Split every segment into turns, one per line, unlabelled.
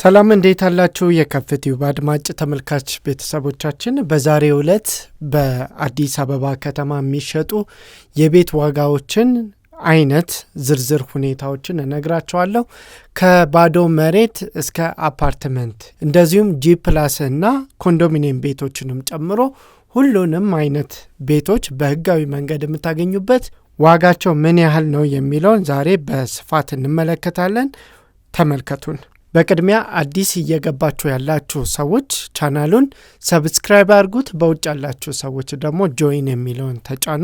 ሰላም እንዴት አላችሁ የከፍቲው አድማጭ ተመልካች ቤተሰቦቻችን በዛሬው ዕለት በአዲስ አበባ ከተማ የሚሸጡ የቤት ዋጋዎችን አይነት ዝርዝር ሁኔታዎችን እነግራችኋለሁ። ከባዶ መሬት እስከ አፓርትመንት እንደዚሁም ጂ ፕላስ እና ኮንዶሚኒየም ቤቶችንም ጨምሮ ሁሉንም አይነት ቤቶች በህጋዊ መንገድ የምታገኙበት ዋጋቸው ምን ያህል ነው የሚለውን ዛሬ በስፋት እንመለከታለን። ተመልከቱን። በቅድሚያ አዲስ እየገባችሁ ያላችሁ ሰዎች ቻናሉን ሰብስክራይብ አድርጉት። በውጭ ያላችሁ ሰዎች ደግሞ ጆይን የሚለውን ተጫኑ።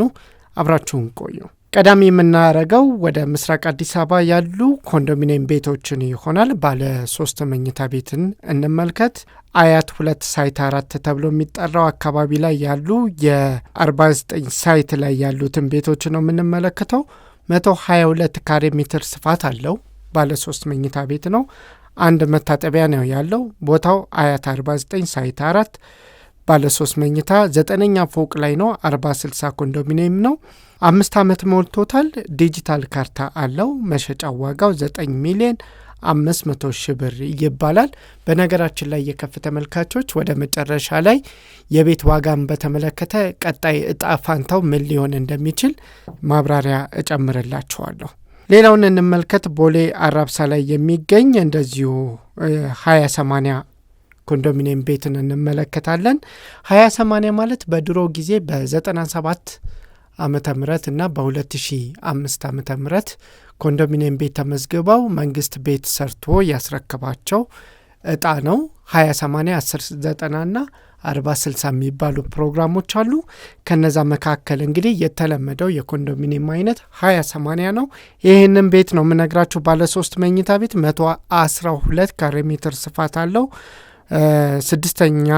አብራችሁን ቆዩ። ቀዳሚ የምናደርገው ወደ ምስራቅ አዲስ አበባ ያሉ ኮንዶሚኒየም ቤቶችን ይሆናል። ባለ 3 መኝታ ቤትን እንመልከት። አያት 2 ሳይት 4 ተብሎ የሚጠራው አካባቢ ላይ ያሉ የ49 ሳይት ላይ ያሉትን ቤቶች ነው የምንመለከተው። 122 ካሬ ሜትር ስፋት አለው። ባለ 3 መኝታ ቤት ነው። አንድ መታጠቢያ ነው ያለው። ቦታው አያት 49 ሳይት 4 ባለ 3 መኝታ 9ኛ ፎቅ ላይ ነው። 40/60 ኮንዶሚኒየም ነው። 5 ዓመት ሞልቶታል። ዲጂታል ካርታ አለው። መሸጫ ዋጋው 9,500,000 ብር ይባላል። በነገራችን ላይ የከፍ ተመልካቾች ወደ መጨረሻ ላይ የቤት ዋጋን በተመለከተ ቀጣይ እጣ ፋንታው ምን ሊሆን እንደሚችል ማብራሪያ እጨምርላችኋለሁ። ሌላውን እንመልከት። ቦሌ አራብሳ ላይ የሚገኝ እንደዚሁ 20/80 ኮንዶሚኒየም ቤትን እንመለከታለን። 20/80 ማለት በድሮ ጊዜ በ97 ዓመተ ምህረት እና በ2005 ዓመተ ምህረት ኮንዶሚኒየም ቤት ተመዝግበው መንግስት ቤት ሰርቶ ያስረከባቸው እጣ ነው። 20/80 10/90 እና 40/60 የሚባሉ ፕሮግራሞች አሉ። ከነዛ መካከል እንግዲህ የተለመደው የኮንዶሚኒየም አይነት 20/80 ነው። ይህንን ቤት ነው የምነግራችሁ። ባለ 3 መኝታ ቤት 112 ካሬ ሜትር ስፋት አለው። 6ኛ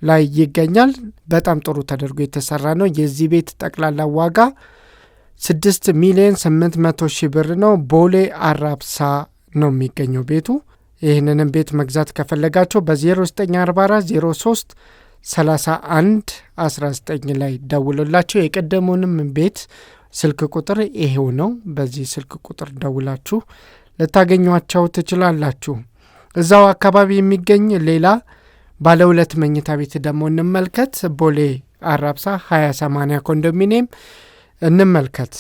ላይ ይገኛል። በጣም ጥሩ ተደርጎ የተሰራ ነው። የዚህ ቤት ጠቅላላ ዋጋ 6,800,000 ብር ነው። ቦሌ አራብሳ ነው የሚገኘው ቤቱ። ይህንንም ቤት መግዛት ከፈለጋቸው በ0944 03 31 19 ላይ ደውሉላቸው። የቀደሙንም ቤት ስልክ ቁጥር ይሄው ነው። በዚህ ስልክ ቁጥር ደውላችሁ ልታገኟቸው ትችላላችሁ። እዛው አካባቢ የሚገኝ ሌላ ባለ 2 መኝታ ቤት ደግሞ እንመልከት። ቦሌ አራብሳ 20/80 ኮንዶሚኒየም እንመልከት።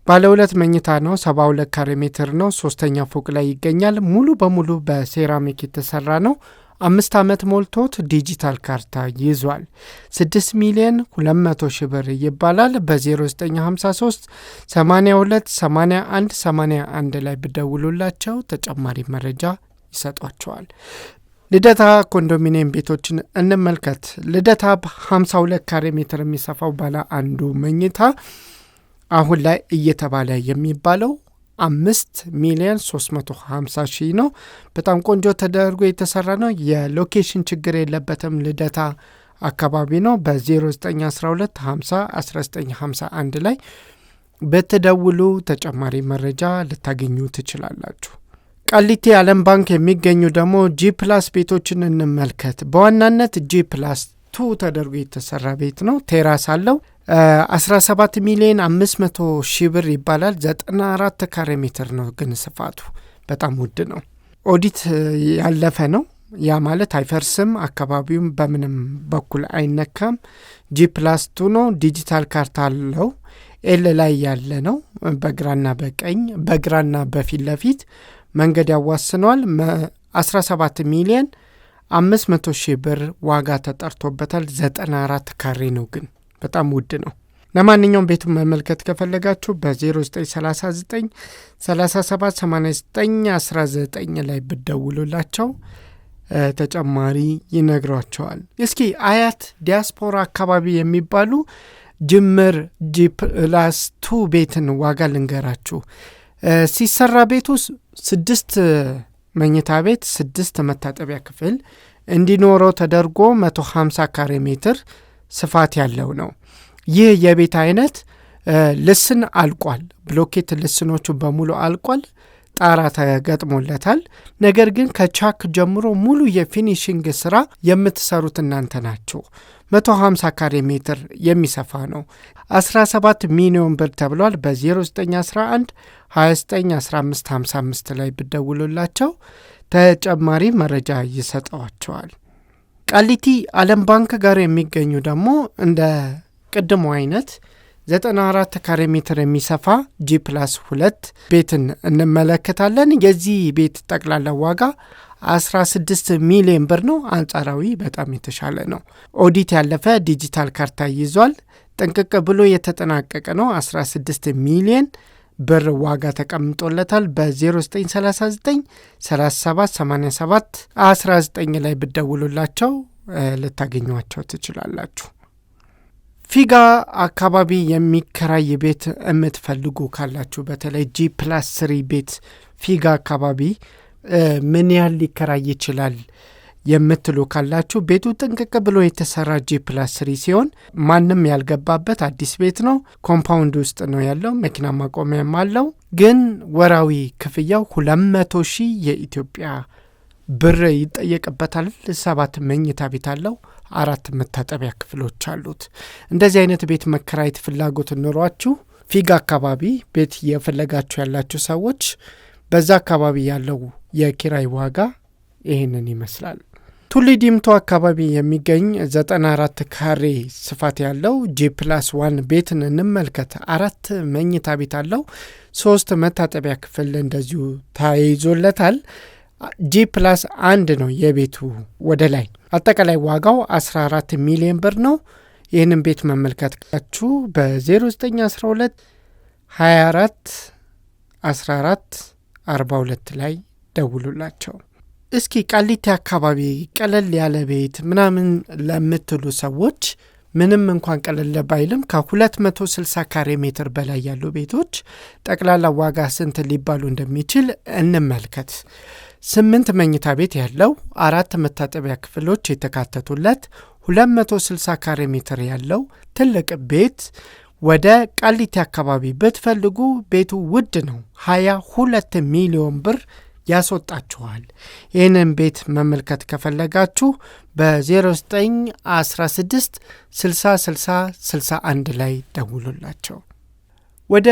ባለ 2 መኝታ ነው። 72 ካሬ ሜትር ነው። 3ኛ ፎቅ ላይ ይገኛል። ሙሉ በሙሉ በሴራሚክ የተሰራ ነው። 5 ዓመት ሞልቶት ዲጂታል ካርታ ይዟል። 6,200,000 ብር ይባላል። በ0953 82 81 81 ላይ ብደውሉላቸው ተጨማሪ መረጃ ይሰጧቸዋል። ልደታ ኮንዶሚኒየም ቤቶችን እንመልከት። ልደታ 52 ካሬ ሜትር የሚሰፋው ባለ 1 መኝታ አሁን ላይ እየተባለ የሚባለው 5,350,000 ነው። በጣም ቆንጆ ተደርጎ የተሰራ ነው። የሎኬሽን ችግር የለበትም። ልደታ አካባቢ ነው። በ0912 50 1951 ላይ በተደውሉ ተጨማሪ መረጃ ልታገኙ ትችላላችሁ። ቃሊቲ ዓለም ባንክ የሚገኙ ደግሞ ጂ ፕላስ ቤቶችን እንመልከት። በዋናነት ጂ ፕላስ 2 ተደርጎ የተሰራ ቤት ነው። ቴራስ አለው። 17,500,000 ብር ይባላል። 94 ካሬ ሜትር ነው። ግን ስፋቱ በጣም ውድ ነው። ኦዲት ያለፈ ነው። ያ ማለት አይፈርስም። አካባቢውም በምንም በኩል አይነካም። ጂ ፕላስ 2 ነው። ዲጂታል ካርታ አለው። ኤል ላይ ያለ ነው። በግራና በቀኝ በግራና በፊት ለፊት መንገድ ያዋስነዋል። 17,500,000 ብር ዋጋ ተጠርቶበታል። 94 ካሬ ነው። ግን በጣም ውድ ነው። ለማንኛውም ቤቱን መመልከት ከፈለጋችሁ በ0939 37 89 19 ላይ ብደውሉላቸው ተጨማሪ ይነግሯቸዋል። እስኪ አያት ዲያስፖራ አካባቢ የሚባሉ ጅምር ጂ ፕላስ 2 ቤትን ዋጋ ልንገራችሁ። ሲሰራ ቤቱ 6 መኝታ ቤት 6 መታጠቢያ ክፍል እንዲኖረው ተደርጎ 150 ካሬ ሜትር ስፋት ያለው ነው። ይህ የቤት አይነት ልስን አልቋል። ብሎኬት ልስኖቹ በሙሉ አልቋል። ጣራ ተገጥሞለታል። ነገር ግን ከቻክ ጀምሮ ሙሉ የፊኒሽንግ ስራ የምትሰሩት እናንተ ናችሁ። 150 ካሬ ሜትር የሚሰፋ ነው። 17 ሚሊዮን ብር ተብሏል። በ0911 291555 ላይ ብደውሉላቸው ተጨማሪ መረጃ ይሰጣቸዋል። ቃሊቲ ዓለም ባንክ ጋር የሚገኙ ደግሞ እንደ ቅድሙ አይነት 94 ካሬ ሜትር የሚሰፋ G+2 ቤትን እንመለከታለን። የዚህ ቤት ጠቅላላ ዋጋ 16 ሚሊዮን ብር ነው። አንጻራዊ በጣም የተሻለ ነው። ኦዲት ያለፈ ዲጂታል ካርታ ይዟል። ጥንቅቅ ብሎ የተጠናቀቀ ነው። 16 ሚሊዮን ብር ዋጋ ተቀምጦለታል። በ0939 37 87 19 ላይ ብደውሉላቸው ልታገኟቸው ትችላላችሁ። ፊጋ አካባቢ የሚከራይ ቤት የምትፈልጉ ካላችሁ በተለይ G+3 ቤት ፊጋ አካባቢ ምን ያህል ሊከራይ ይችላል የምትሉ ካላችሁ ቤቱ ጥንቅቅ ብሎ የተሰራ G+3 ሲሆን ማንም ያልገባበት አዲስ ቤት ነው። ኮምፓውንድ ውስጥ ነው ያለው። መኪና ማቆሚያም አለው። ግን ወራዊ ክፍያው 200,000 የኢትዮጵያ ብር ይጠየቅበታል። 7 መኝታ ቤት አለው። 4 መታጠቢያ ክፍሎች አሉት። እንደዚህ አይነት ቤት መከራየት ፍላጎት ኖሯችሁ ፊጋ አካባቢ ቤት የፈለጋችሁ ያላችሁ ሰዎች በዛ አካባቢ ያለው የኪራይ ዋጋ ይህንን ይመስላል። ቱሊ ዲምቱ አካባቢ የሚገኝ 94 ካሬ ስፋት ያለው G+1 ቤትን እንመልከት። 4 መኝታ ቤት አለው። 3 መታጠቢያ ክፍል እንደዚሁ ተይዞለታል። G+1 ነው የቤቱ ወደ ላይ። አጠቃላይ ዋጋው 14 ሚሊዮን ብር ነው። ይህንን ቤት መመልከት ካላችሁ በ0912 24 14 42 ላይ ደውሉላቸው። እስኪ ቃሊቲ አካባቢ ቀለል ያለ ቤት ምናምን ለምትሉ ሰዎች ምንም እንኳን ቀለል ባይልም ከ260 ካሬ ሜትር በላይ ያሉ ቤቶች ጠቅላላ ዋጋ ስንት ሊባሉ እንደሚችል እንመልከት። 8 መኝታ ቤት ያለው 4 መታጠቢያ ክፍሎች የተካተቱለት 260 ካሬ ሜትር ያለው ትልቅ ቤት ወደ ቃሊቲ አካባቢ ብትፈልጉ ቤቱ ውድ ነው። 22 ሚሊዮን ብር ያስወጣችኋል። ይህንን ቤት መመልከት ከፈለጋችሁ በ0916 60 60 61 ላይ ደውሉላቸው። ወደ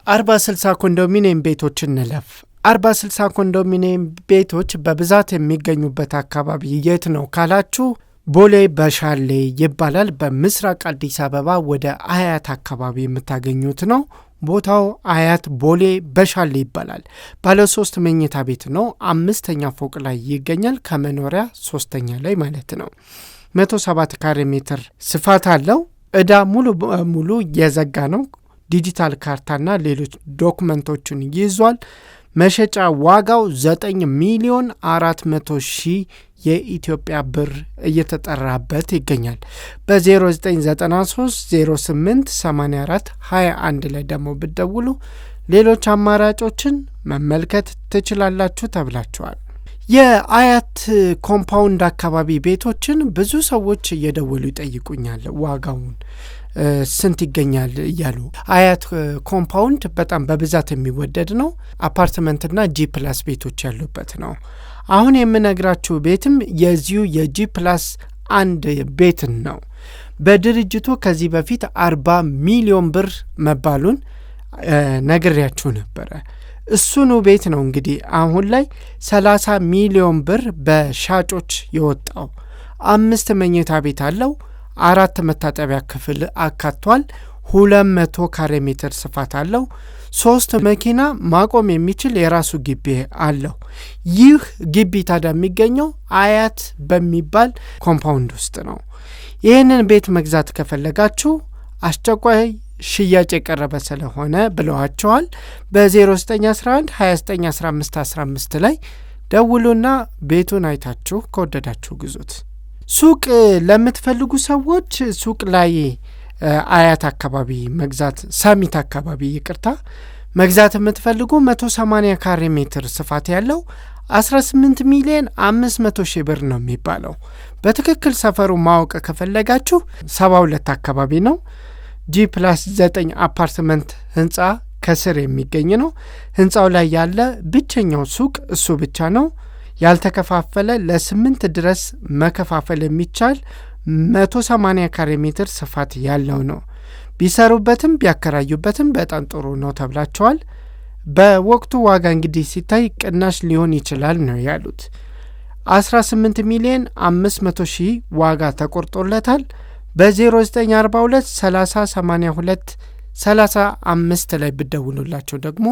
40/60 ኮንዶሚኒየም ቤቶች እንለፍ። 40/60 ኮንዶሚኒየም ቤቶች በብዛት የሚገኙበት አካባቢ የት ነው ካላችሁ ቦሌ በሻሌ ይባላል። በምስራቅ አዲስ አበባ ወደ አያት አካባቢ የምታገኙት ነው። ቦታው አያት ቦሌ በሻሌ ይባላል። ባለ 3 መኝታ ቤት ነው። 5ኛ ፎቅ ላይ ይገኛል። ከመኖሪያ 3ኛ ላይ ማለት ነው። 107 ካሬ ሜትር ስፋት አለው። ዕዳ ሙሉ በሙሉ የዘጋ ነው። ዲጂታል ካርታና ሌሎች ዶክመንቶችን ይዟል። መሸጫ ዋጋው 9 ሚሊዮን 400 ሺህ የኢትዮጵያ ብር እየተጠራበት ይገኛል። በ0993 08 84 21 ላይ ደግሞ ብትደውሉ ሌሎች አማራጮችን መመልከት ትችላላችሁ ተብላችኋል። የአያት ኮምፓውንድ አካባቢ ቤቶችን ብዙ ሰዎች እየደወሉ ይጠይቁኛል ዋጋውን ስንት ይገኛል እያሉ። አያት ኮምፓውንድ በጣም በብዛት የሚወደድ ነው። አፓርትመንትና G+ ቤቶች ያሉበት ነው። አሁን የምነግራችሁ ቤትም የዚሁ የG+1 ቤትን ነው። በድርጅቱ ከዚህ በፊት 40 ሚሊዮን ብር መባሉን ነግሬያችሁ ነበረ። እሱኑ ቤት ነው እንግዲህ አሁን ላይ 30 ሚሊዮን ብር በሻጮች የወጣው። 5 መኝታ ቤት አለው። 4 መታጠቢያ ክፍል አካቷል። 200 ካሬ ሜትር ስፋት አለው። 3 መኪና ማቆም የሚችል የራሱ ግቢ አለው። ይህ ግቢ ታዲያ የሚገኘው አያት በሚባል ኮምፓውንድ ውስጥ ነው። ይህንን ቤት መግዛት ከፈለጋችሁ አስቸኳይ ሽያጭ የቀረበ ስለሆነ ብለዋቸዋል። በ0911 29 15 15 ላይ ደውሉና ቤቱን አይታችሁ ከወደዳችሁ ግዙት። ሱቅ ለምትፈልጉ ሰዎች ሱቅ ላይ አያት አካባቢ መግዛት ሳሚት አካባቢ መግዛት የምትፈልጉ 180 ካሬ ሜትር ስፋት ያለው 18 ሚሊዮን 500 ሺህ ብር ነው የሚባለው። በትክክል ሰፈሩ ማወቅ ከፈለጋችሁ 72 አካባቢ ነው። G+9 አፓርትመንት ህንፃ ከስር የሚገኝ ነው። ህንፃው ላይ ያለ ብቸኛው ሱቅ እሱ ብቻ ነው። ያልተከፋፈለ ለ8 ድረስ መከፋፈል የሚቻል 180 ካሬ ሜትር ስፋት ያለው ነው። ቢሰሩበትም ቢያከራዩበትም በጣም ጥሩ ነው ተብላቸዋል። በወቅቱ ዋጋ እንግዲህ ሲታይ ቅናሽ ሊሆን ይችላል ነው ያሉት። 18 ሚሊዮን 500 ሺህ ዋጋ ተቆርጦለታል። በ0942 30 82 35 ላይ ብደውሉላቸው ደግሞ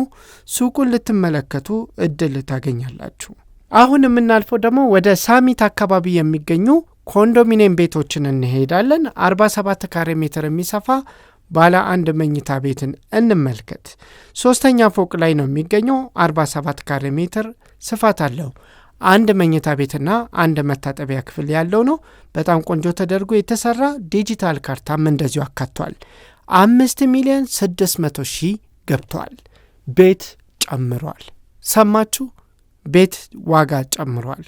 ሱቁን ልትመለከቱ እድል ታገኛላችሁ። አሁን የምናልፈው ደግሞ ወደ ሳሚት አካባቢ የሚገኙ ኮንዶሚኒየም ቤቶችን እንሄዳለን። 47 ካሬ ሜትር የሚሰፋ ባለ አንድ መኝታ ቤትን እንመልከት። 3ኛ ፎቅ ላይ ነው የሚገኘው። 47 ካሬ ሜትር ስፋት አለው። አንድ መኝታ ቤትና አንድ መታጠቢያ ክፍል ያለው ነው። በጣም ቆንጆ ተደርጎ የተሰራ ዲጂታል ካርታም እንደዚሁ አካቷል። 5 ሚሊዮን 600 ሺህ ገብቷል። ቤት ጨምሯል። ሰማችሁ? ቤት ዋጋ ጨምሯል።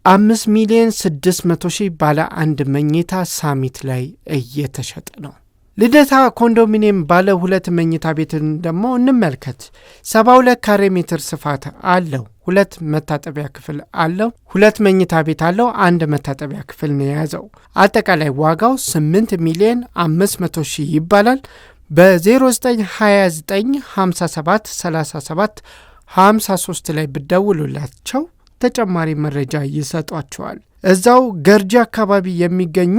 5 ሚሊዮን 600 ሺህ ባለ አንድ መኝታ ሳሚት ላይ እየተሸጠ ነው። ልደታ ኮንዶሚኒየም ባለ 2 መኝታ ቤትን ደግሞ እንመልከት። 72 ካሬ ሜትር ስፋት አለው። 2 መታጠቢያ ክፍል አለው። 2 መኝታ ቤት አለው። 1 መታጠቢያ ክፍል ነው የያዘው። አጠቃላይ ዋጋው 8 ሚሊዮን 500 ሺህ ይባላል። በ0929 57 37 53 ላይ ብደውሉላቸው ተጨማሪ መረጃ ይሰጧቸዋል። እዛው ገርጂ አካባቢ የሚገኙ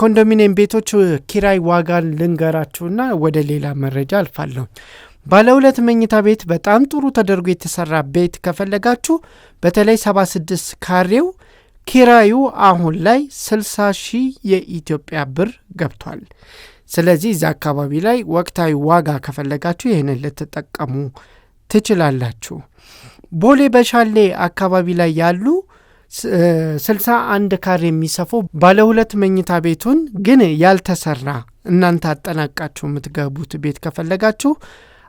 ኮንዶሚኒየም ቤቶች ኪራይ ዋጋን ልንገራችሁና ወደ ሌላ መረጃ አልፋለሁ። ባለ 2 መኝታ ቤት በጣም ጥሩ ተደርጎ የተሰራ ቤት ከፈለጋችሁ በተለይ 76 ካሬው ኪራዩ አሁን ላይ 60 ሺህ የኢትዮጵያ ብር ገብቷል። ስለዚህ እዛ አካባቢ ላይ ወቅታዊ ዋጋ ከፈለጋችሁ ይህንን ልትጠቀሙ ትችላላችሁ። ቦሌ በሻሌ አካባቢ ላይ ያሉ 61 ካሬ የሚሰፉ ባለ 2 መኝታ ቤቱን ግን ያልተሰራ እናንተ አጠናቃችሁ የምትገቡት ቤት ከፈለጋችሁ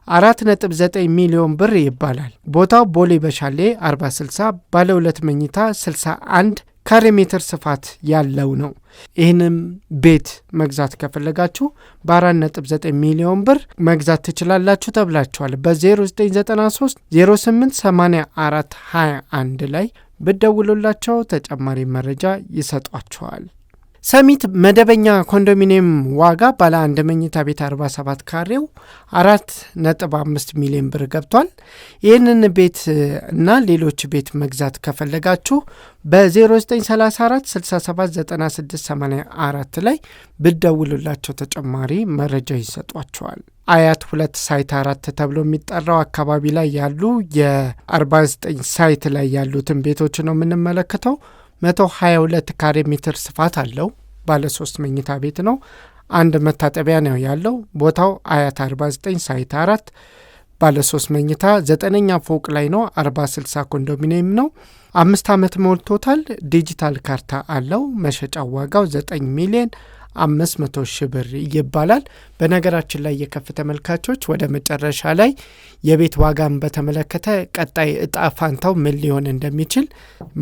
4.9 ሚሊዮን ብር ይባላል። ቦታው ቦሌ በሻሌ 40/60 ባለ 2 መኝታ 61 ካሬ ሜትር ስፋት ያለው ነው። ይህንም ቤት መግዛት ከፈለጋችሁ በ4.9 ሚሊዮን ብር መግዛት ትችላላችሁ ተብላችኋል። በ0993 08 84 21 ላይ ብደውሉላቸው ተጨማሪ መረጃ ይሰጧቸዋል። ሰሚት መደበኛ ኮንዶሚኒየም ዋጋ ባለ 1 መኝታ ቤት 47 ካሬው 4.5 ሚሊዮን ብር ገብቷል። ይህንን ቤት እና ሌሎች ቤት መግዛት ከፈለጋችሁ በ0934 67 96 84 ላይ ብደውሉላቸው ተጨማሪ መረጃ ይሰጧቸዋል። አያት 2 ሳይት 4 ተብሎ የሚጠራው አካባቢ ላይ ያሉ የ49 ሳይት ላይ ያሉትን ቤቶች ነው የምንመለከተው። 122 ካሬ ሜትር ስፋት አለው። ባለ 3 መኝታ ቤት ነው። 1 መታጠቢያ ነው ያለው። ቦታው አያት 49 ሳይት 4 ባለ 3 መኝታ 9ኛ ፎቅ ላይ ነው። 40/60 ኮንዶሚኒየም ነው። 5 ዓመት ሞልቶታል። ዲጂታል ካርታ አለው። መሸጫ ዋጋው 9 ሚሊዮን 500 ሺህ ብር ይባላል። በነገራችን ላይ የከፍ ተመልካቾች ወደ መጨረሻ ላይ የቤት ዋጋን በተመለከተ ቀጣይ እጣ ፋንታው ምን ሊሆን እንደሚችል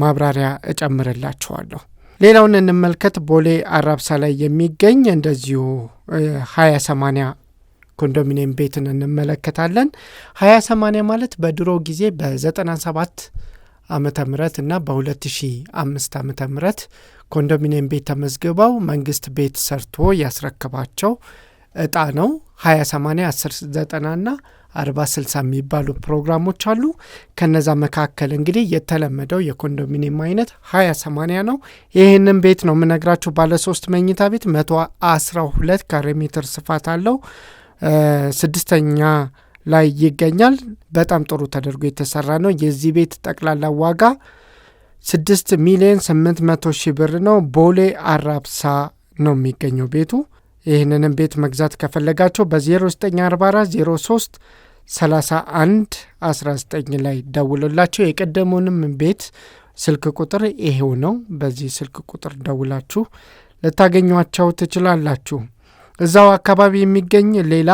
ማብራሪያ እጨምርላችኋለሁ። ሌላውን እንመልከት። ቦሌ አራብሳ ላይ የሚገኝ እንደዚሁ 20/80 ኮንዶሚኒየም ቤትን እንመለከታለን። 20/80 ማለት በድሮ ጊዜ በ97 ዓመተ ምህረት እና በ2005 ዓመተ ምህረት ኮንዶሚኒየም ቤት ተመዝግበው መንግስት ቤት ሰርቶ ያስረከባቸው እጣ ነው። 20/80 10/90 እና 40/60 የሚባሉ ፕሮግራሞች አሉ። ከነዛ መካከል እንግዲህ የተለመደው የኮንዶሚኒየም አይነት 20/80 ነው። ይህንን ቤት ነው የምነግራችሁ። ባለ 3 መኝታ ቤት 112 ካሬ ሜትር ስፋት አለው። 6ኛ ላይ ይገኛል። በጣም ጥሩ ተደርጎ የተሰራ ነው። የዚህ ቤት ጠቅላላ ዋጋ 6 ሚሊዮን 800 ሺህ ብር ነው። ቦሌ አራብሳ ነው የሚገኘው ቤቱ። ይህንንም ቤት መግዛት ከፈለጋቸው በ0944 03 31 19 ላይ ደውሉላቸው። የቀደሙንም ቤት ስልክ ቁጥር ይሄው ነው። በዚህ ስልክ ቁጥር ደውላችሁ ልታገኟቸው ትችላላችሁ። እዛው አካባቢ የሚገኝ ሌላ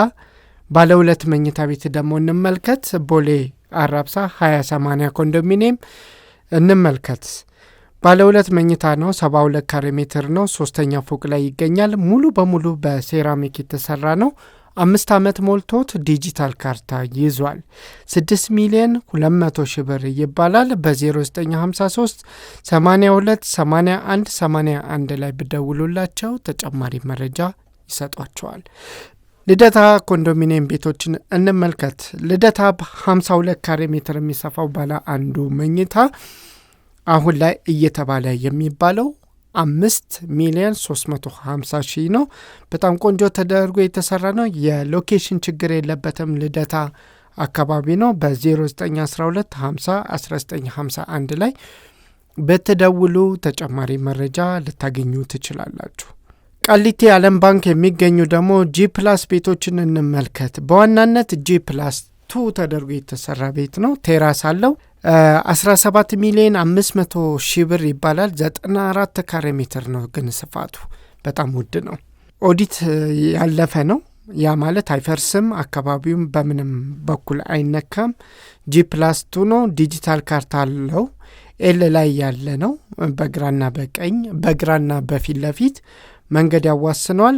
ባለ 2 መኝታ ቤት ደግሞ እንመልከት። ቦሌ አራብሳ 20/80 ኮንዶሚኒየም እንመልከት። ባለ 2 መኝታ ነው። 72 ካሬ ሜትር ነው። 3ኛ ፎቅ ላይ ይገኛል። ሙሉ በሙሉ በሴራሚክ የተሰራ ነው። 5 ዓመት ሞልቶት ዲጂታል ካርታ ይዟል። 6 ሚሊዮን 200 ሺህ ብር ይባላል። በ0953 82 81 81 ላይ ብደውሉላቸው ተጨማሪ መረጃ ይሰጧቸዋል። ልደታ ኮንዶሚኒየም ቤቶችን እንመልከት። ልደታ 52 ካሬ ሜትር የሚሰፋው ባለ አንዱ መኝታ አሁን ላይ እየተባለ የሚባለው 5,350,000 ነው። በጣም ቆንጆ ተደርጎ የተሰራ ነው። የሎኬሽን ችግር የለበትም። ልደታ አካባቢ ነው። በ0912 50 1951 ላይ በተደውሉ ተጨማሪ መረጃ ልታገኙ ትችላላችሁ። ቃሊቲ ዓለም ባንክ የሚገኙ ደግሞ G+ ቤቶችን እንመልከት። በዋናነት G+2 ተደርጎ የተሰራ ቤት ነው። ቴራስ አለው። 17,500,000 ብር ይባላል። 94 ካሬ ሜትር ነው፣ ግን ስፋቱ በጣም ውድ ነው። ኦዲት ያለፈ ነው። ያ ማለት አይፈርስም፣ አካባቢውም በምንም በኩል አይነካም። G+2 ነው። ዲጂታል ካርታ አለው። ኤል ላይ ያለ ነው። በግራና በቀኝ በግራና በፊት ለፊት መንገድ ያዋስነዋል።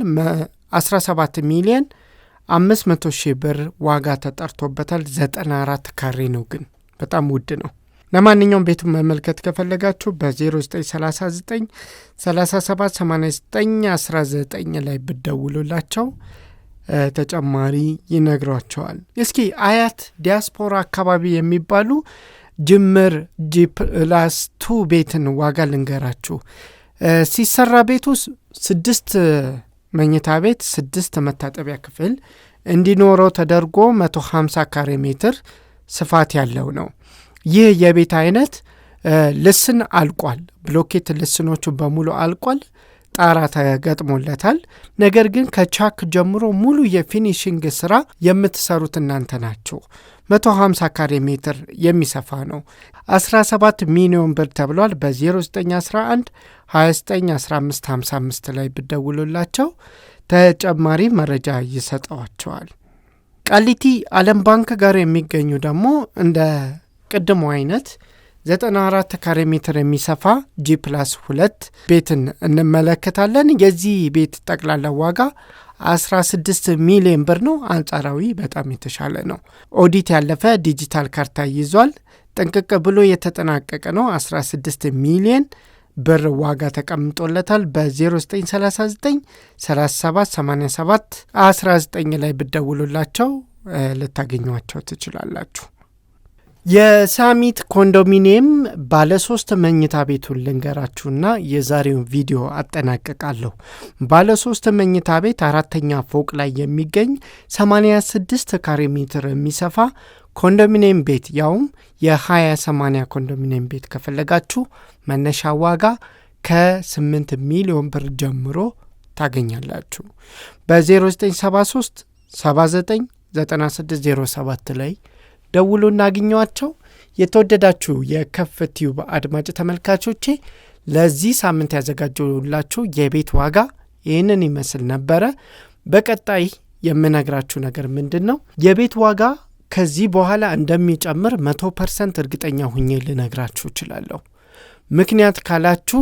17,500,000 ብር ዋጋ ተጠርቶበታል። 94 ካሬ ነው፣ ግን በጣም ውድ ነው። ለማንኛውም ቤቱን መመልከት ከፈለጋችሁ በ0939 37 89 19 ላይ ብደውሉላቸው ተጨማሪ ይነግሯቸዋል። እስኪ አያት ዲያስፖራ አካባቢ የሚባሉ ጅምር G+2 ቤትን ዋጋ ልንገራችሁ። ሲሰራ ቤቱ 6 መኝታ ቤት 6 መታጠቢያ ክፍል እንዲኖረው ተደርጎ 150 ካሬ ሜትር ስፋት ያለው ነው። ይህ የቤት አይነት ልስን አልቋል። ብሎኬት ልስኖቹ በሙሉ አልቋል። ጣራ ተገጥሞለታል። ነገር ግን ከቻክ ጀምሮ ሙሉ የፊኒሽንግ ስራ የምትሰሩት እናንተ ናችሁ። 150 ካሬ ሜትር የሚሰፋ ነው። 17 ሚሊዮን ብር ተብሏል። በ0911 291555 ላይ ብደውሉላቸው ተጨማሪ መረጃ ይሰጠዋቸዋል። ቃሊቲ ዓለም ባንክ ጋር የሚገኙ ደግሞ እንደ ቅድሞ አይነት 94 ካሬ ሜትር የሚሰፋ G+2 ቤትን እንመለከታለን። የዚህ ቤት ጠቅላላ ዋጋ 16 ሚሊዮን ብር ነው። አንጻራዊ በጣም የተሻለ ነው። ኦዲት ያለፈ ዲጂታል ካርታ ይዟል። ጥንቅቅ ብሎ የተጠናቀቀ ነው። 16 ሚሊዮን ብር ዋጋ ተቀምጦለታል። በ0939 37 87 19 ላይ ብደውሉላቸው ልታገኟቸው ትችላላችሁ። የሳሚት ኮንዶሚኒየም ባለ 3 መኝታ ቤቱን ልንገራችሁና የዛሬውን ቪዲዮ አጠናቀቃለሁ። ባለ 3 መኝታ ቤት 4ኛ ፎቅ ላይ የሚገኝ 86 ካሬ ሜትር የሚሰፋ ኮንዶሚኒየም ቤት፣ ያውም የ20/80 ኮንዶሚኒየም ቤት ከፈለጋችሁ መነሻ ዋጋ ከ8 ሚሊዮን ብር ጀምሮ ታገኛላችሁ። በ0973 79 9607 ላይ ደውሉ እናገኟቸው። የተወደዳችሁ የከፍ ቲዩብ አድማጭ ተመልካቾቼ ለዚህ ሳምንት ያዘጋጀሁላችሁ የቤት ዋጋ ይህንን ይመስል ነበረ። በቀጣይ የምነግራችሁ ነገር ምንድን ነው? የቤት ዋጋ ከዚህ በኋላ እንደሚጨምር 100% እርግጠኛ ሁኜ ልነግራችሁ እችላለሁ። ምክንያት ካላችሁ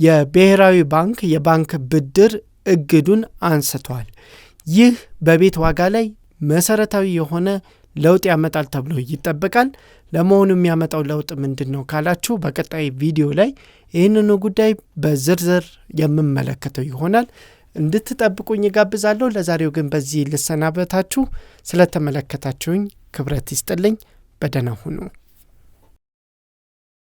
የብሔራዊ ባንክ የባንክ ብድር እግዱን አንስቷል። ይህ በቤት ዋጋ ላይ መሰረታዊ የሆነ ለውጥ ያመጣል ተብሎ ይጠበቃል። ለመሆኑ የሚያመጣው ለውጥ ምንድን ነው ካላችሁ በቀጣይ ቪዲዮ ላይ ይህንኑ ጉዳይ በዝርዝር የምመለከተው ይሆናል። እንድትጠብቁኝ ጋብዛለሁ። ለዛሬው ግን በዚህ ልሰናበታችሁ። ስለተመለከታችሁኝ ክብረት ይስጥልኝ። በደህና ሁኑ።